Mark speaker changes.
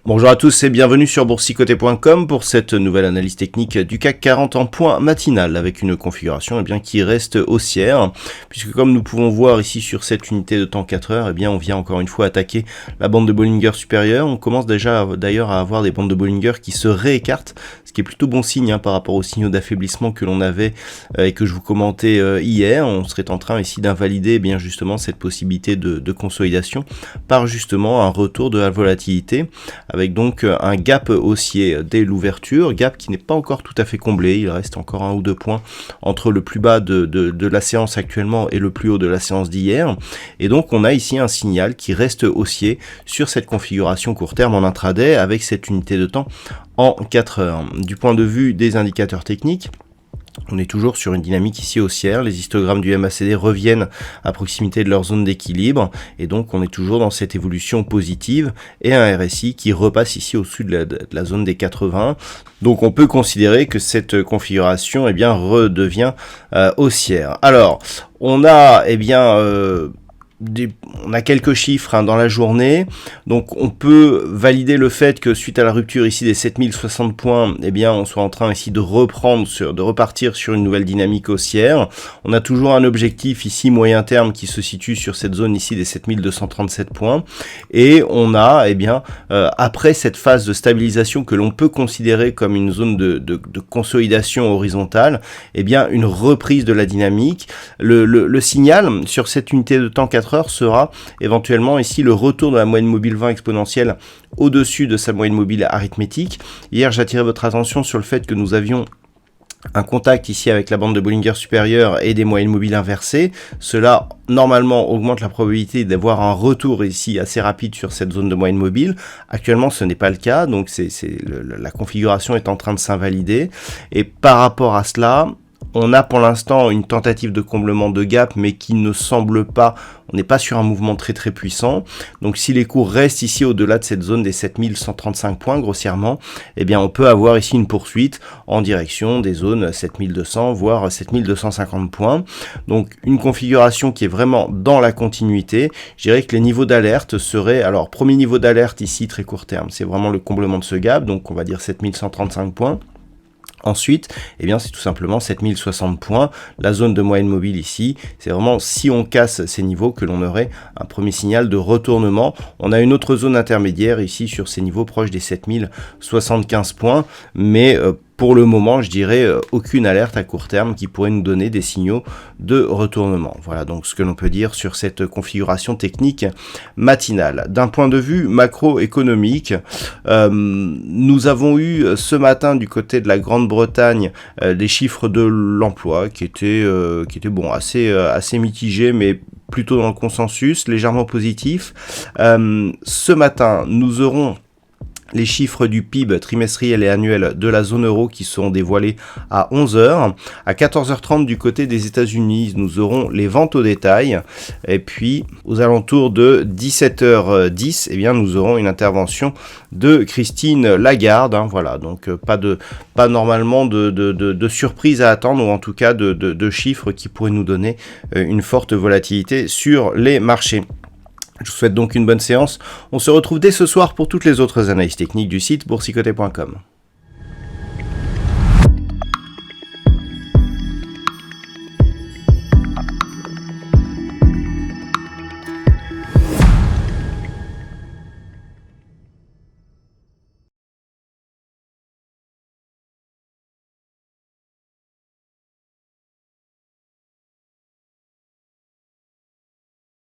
Speaker 1: Bonjour à tous et bienvenue sur boursicoté.com pour cette nouvelle analyse technique du CAC 40 en point matinal avec une configuration qui reste haussière, puisque comme nous pouvons voir ici sur cette unité de temps 4 heures, on vient encore une fois attaquer la bande de Bollinger supérieure. On commence déjà d'ailleurs à avoir des bandes de Bollinger qui se réécartent, ce qui est plutôt bon signe par rapport aux signaux d'affaiblissement que l'on avait et que je vous commentais hier. On serait en train ici d'invalider justement cette possibilité de consolidation par justement un retour de la volatilité, avec donc un gap haussier dès l'ouverture, gap qui n'est pas encore tout à fait comblé. Il reste encore 1 ou 2 points entre le plus bas de la séance actuellement et le plus haut de la séance d'hier, et donc on a ici un signal qui reste haussier sur cette configuration court terme en intraday avec cette unité de temps en 4 heures. Du point de vue des indicateurs techniques, on est toujours sur une dynamique ici haussière, les histogrammes du MACD reviennent à proximité de leur zone d'équilibre, et donc on est toujours dans cette évolution positive, et un RSI qui repasse ici au-dessus de la zone des 80. Donc on peut considérer que cette configuration redevient haussière. Alors, on a on a quelques chiffres dans la journée, donc on peut valider le fait que suite à la rupture ici des 7060 points, on soit en train ici de repartir sur une nouvelle dynamique haussière. On a toujours un objectif ici moyen terme qui se situe sur cette zone ici des 7237 points, et on a après cette phase de stabilisation que l'on peut considérer comme une zone de consolidation horizontale, une reprise de la dynamique. Le signal sur cette unité de temps 4 heures sera éventuellement ici le retour de la moyenne mobile 20 exponentielle au-dessus de sa moyenne mobile arithmétique. Hier, j'attirais votre attention sur le fait que nous avions un contact ici avec la bande de Bollinger supérieure et des moyennes mobiles inversées. Cela, normalement, augmente la probabilité d'avoir un retour ici assez rapide sur cette zone de moyenne mobile. Actuellement, ce n'est pas le cas, donc la configuration est en train de s'invalider. Et par rapport à cela, on a pour l'instant une tentative de comblement de gap, mais qui ne semble pas, on n'est pas sur un mouvement très très puissant. Donc si les cours restent ici au-delà de cette zone des 7135 points grossièrement, on peut avoir ici une poursuite en direction des zones 7200 voire 7250 points. Donc une configuration qui est vraiment dans la continuité. Je dirais que les niveaux d'alerte seraient, alors premier niveau d'alerte ici très court terme, c'est vraiment le comblement de ce gap, donc on va dire 7135 points. Ensuite, c'est tout simplement 7060 points, la zone de moyenne mobile ici. C'est vraiment si on casse ces niveaux que l'on aurait un premier signal de retournement. On a une autre zone intermédiaire ici sur ces niveaux proches des 7075 points, mais pour le moment, je dirais aucune alerte à court terme qui pourrait nous donner des signaux de retournement. Voilà donc ce que l'on peut dire sur cette configuration technique matinale. D'un point de vue macroéconomique, nous avons eu ce matin du côté de la Grande-Bretagne des chiffres de l'emploi qui étaient assez mitigés, mais plutôt dans le consensus, légèrement positifs. Ce matin, nous aurons les chiffres du PIB trimestriel et annuel de la zone euro qui seront dévoilés à 11h. À 14h30 du côté des États-Unis, nous aurons les ventes au détail. Et puis, aux alentours de 17h10, nous aurons une intervention de Christine Lagarde. Voilà, donc pas normalement de surprise à attendre, ou en tout cas de chiffres qui pourraient nous donner une forte volatilité sur les marchés. Je vous souhaite donc une bonne séance. On se retrouve dès ce soir pour toutes les autres analyses techniques du site boursicoté.com.